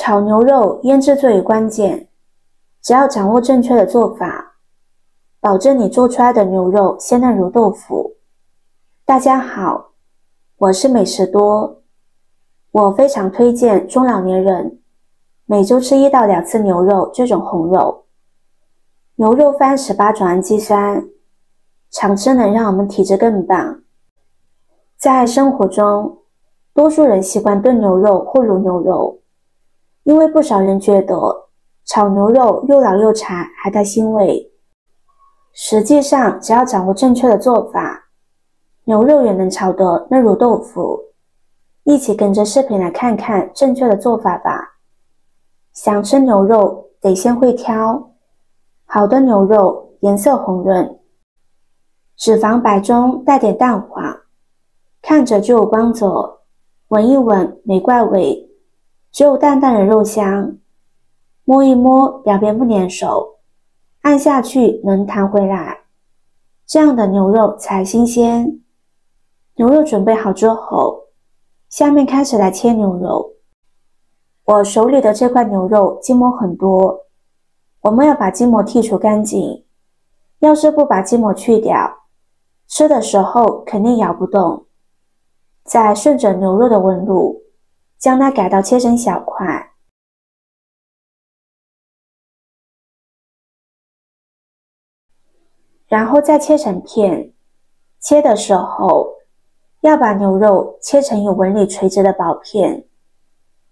炒牛肉腌制最为关键，只要掌握正确的做法，保证你做出来的牛肉鲜嫩如豆腐。大家好，我是美食多，我非常推荐中老年人每周吃1到2次牛肉这种红肉。牛肉富含18种氨基酸，常吃能让我们体质更棒。在生活中，多数人习惯炖牛肉或卤牛肉，因为不少人觉得炒牛肉又老又柴还带腥味。实际上，只要掌握正确的做法，牛肉也能炒得嫩如豆腐。一起跟着视频来看看正确的做法吧。想吃牛肉得先会挑，好的牛肉颜色红润，脂肪白中带点淡黄，看着就有光泽，闻一闻没怪味，只有淡淡的肉香。摸一摸表边不粘手，按下去能弹回来，这样的牛肉才新鲜。牛肉准备好之后，下面开始来切牛肉。我手里的这块牛肉筋膜很多，我们要把筋膜剔除干净。要是不把筋膜去掉，吃的时候肯定咬不动。再顺着牛肉的纹路，将它改刀切成小块。然后再切成片，切的时候要把牛肉切成有纹理垂直的薄片，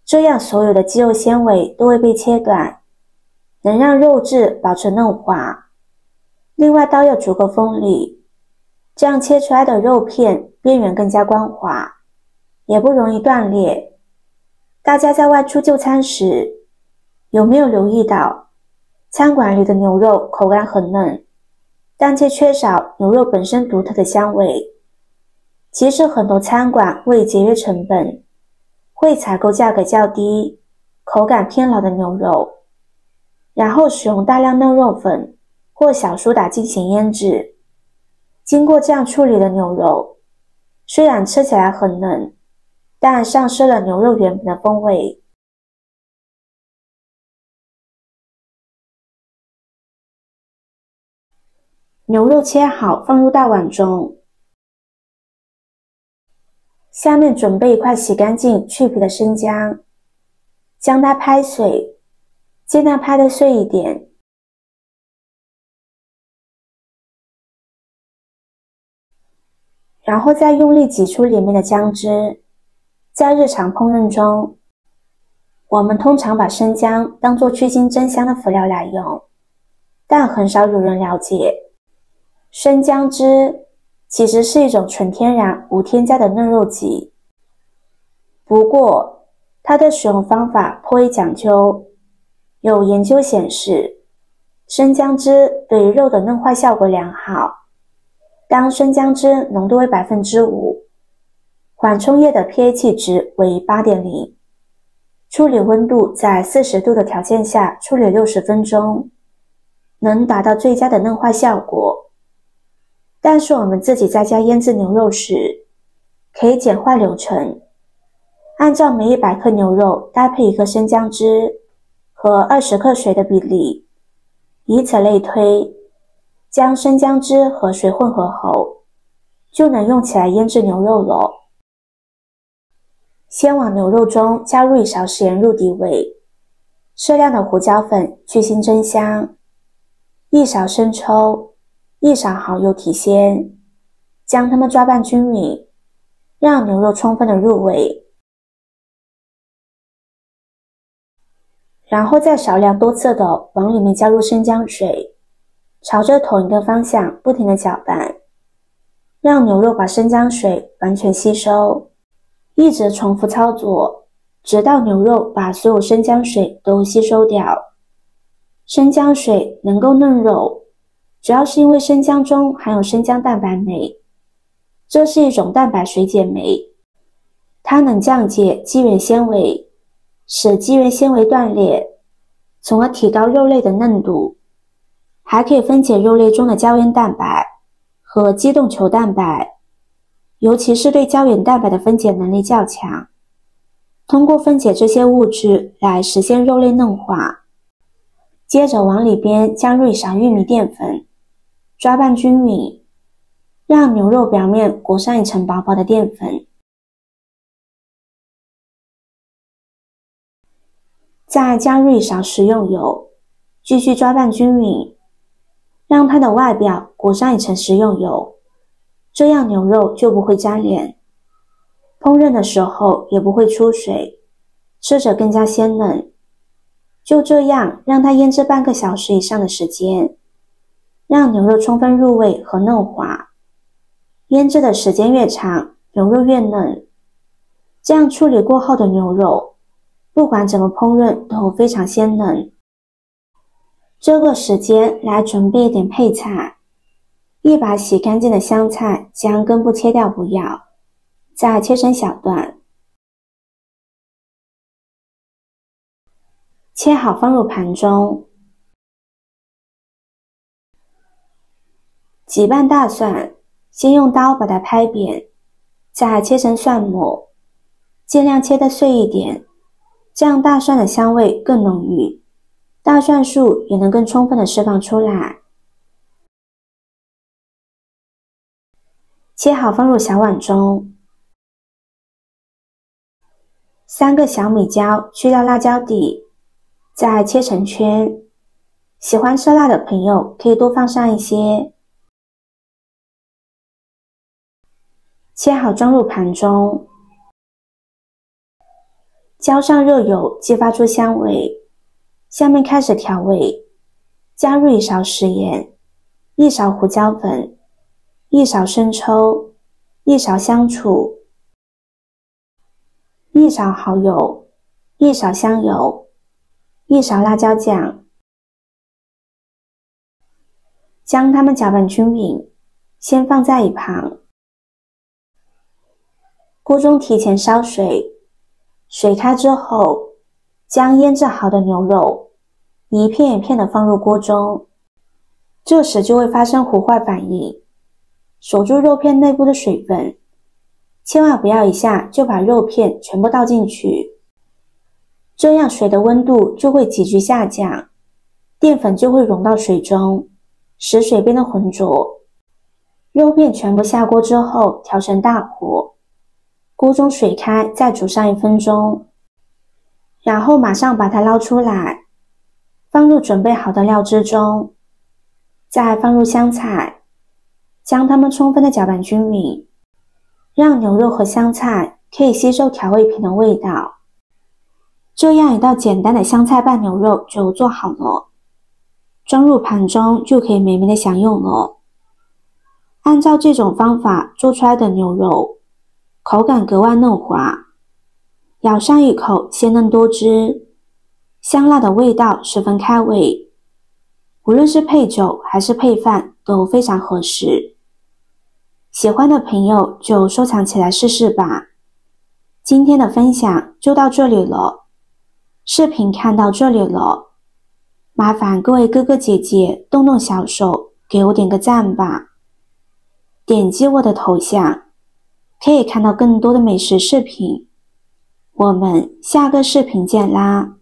这样所有的肌肉纤维都会被切断，能让肉质保持嫩滑。另外刀要足够锋利，这样切出来的肉片边缘更加光滑，也不容易断裂。大家在外出就餐时，有没有留意到餐馆里的牛肉口感很嫩，但却缺少牛肉本身独特的香味？其实很多餐馆为节约成本，会采购价格较低、口感偏老的牛肉，然后使用大量嫩肉粉或小苏打进行腌制。经过这样处理的牛肉，虽然吃起来很嫩，但丧失了牛肉原本的风味。牛肉切好放入大碗中，下面准备一块洗干净去皮的生姜，将它拍碎，尽量拍得碎一点。然后再用力挤出里面的姜汁。在日常烹饪中，我们通常把生姜当作去腥增香的辅料来用，但很少有人了解，生姜汁其实是一种纯天然无添加的嫩肉剂。不过它的使用方法颇为讲究，有研究显示，生姜汁对于肉的嫩化效果良好。当生姜汁浓度为 5%， 缓冲液的 pH 值为 8.0， 处理温度在40度的条件下处理60分钟，能达到最佳的嫩化效果。但是我们自己在家腌制牛肉时，可以简化流程，按照每100克牛肉搭配1克生姜汁和20克水的比例，以此类推，将生姜汁和水混合后，就能用起来腌制牛肉了。先往牛肉中加入1勺食盐入底味，适量的胡椒粉去腥增香，1勺生抽，1勺蚝油提鲜，将它们抓拌均匀，让牛肉充分的入味。然后再少量多次的往里面加入生姜水，朝着同一个方向不停的搅拌，让牛肉把生姜水完全吸收，一直重复操作，直到牛肉把所有生姜水都吸收掉。生姜水能够嫩肉，主要是因为生姜中含有生姜蛋白酶，这是一种蛋白水解酶，它能降解肌原纤维，使肌原纤维断裂，从而提高肉类的嫩度，还可以分解肉类中的胶原蛋白和肌动球蛋白，尤其是对胶原蛋白的分解能力较强。通过分解这些物质来实现肉类嫩化。接着往里边加入一勺玉米淀粉，抓拌均匀，让牛肉表面裹上一层薄薄的淀粉。再加入一勺食用油，继续抓拌均匀，让它的外表裹上一层食用油，这样牛肉就不会粘连，烹饪的时候也不会出水，吃着更加鲜嫩。就这样让它腌制半个小时以上的时间，让牛肉充分入味和嫩滑。腌制的时间越长，牛肉越嫩。这样处理过后的牛肉，不管怎么烹饪都非常鲜嫩。这个时间来准备一点配菜，一把洗干净的香菜，将根部切掉不要，再切成小段，切好放入盘中。几瓣大蒜，先用刀把它拍扁，再切成蒜末，尽量切得碎一点，这样大蒜的香味更浓郁，大蒜素也能更充分的释放出来。切好放入小碗中。3个小米椒，去掉辣椒底，再切成圈。喜欢吃辣的朋友可以多放上一些。切好装入盘中，浇上热油，激发出香味。下面开始调味，加入1勺食盐，1勺胡椒粉，1勺生抽，1勺香醋，1勺蚝油，1勺香油，1勺辣椒酱。将它们搅拌均匀，先放在一旁。锅中提前烧水，水开之后，将腌制好的牛肉一片一片的放入锅中，这时就会发生糊坏反应，锁住肉片内部的水分，千万不要一下就把肉片全部倒进去，这样水的温度就会急剧下降，淀粉就会溶到水中，使水变得浑浊。肉片全部下锅之后，调成大火，锅中水开，再煮上1分钟，然后马上把它捞出来，放入准备好的料汁中，再放入香菜，将它们充分的搅拌均匀，让牛肉和香菜可以吸收调味品的味道。这样一道简单的香菜拌牛肉就做好了，装入盘中就可以美美的享用了。按照这种方法做出来的牛肉，口感格外嫩滑，咬上一口鲜嫩多汁，香辣的味道十分开胃，无论是配酒还是配饭都非常合适。喜欢的朋友就收藏起来试试吧。今天的分享就到这里了，视频看到这里了，麻烦各位哥哥姐姐动动小手给我点个赞吧。点击我的头像，可以看到更多的美食视频。我们下个视频见啦！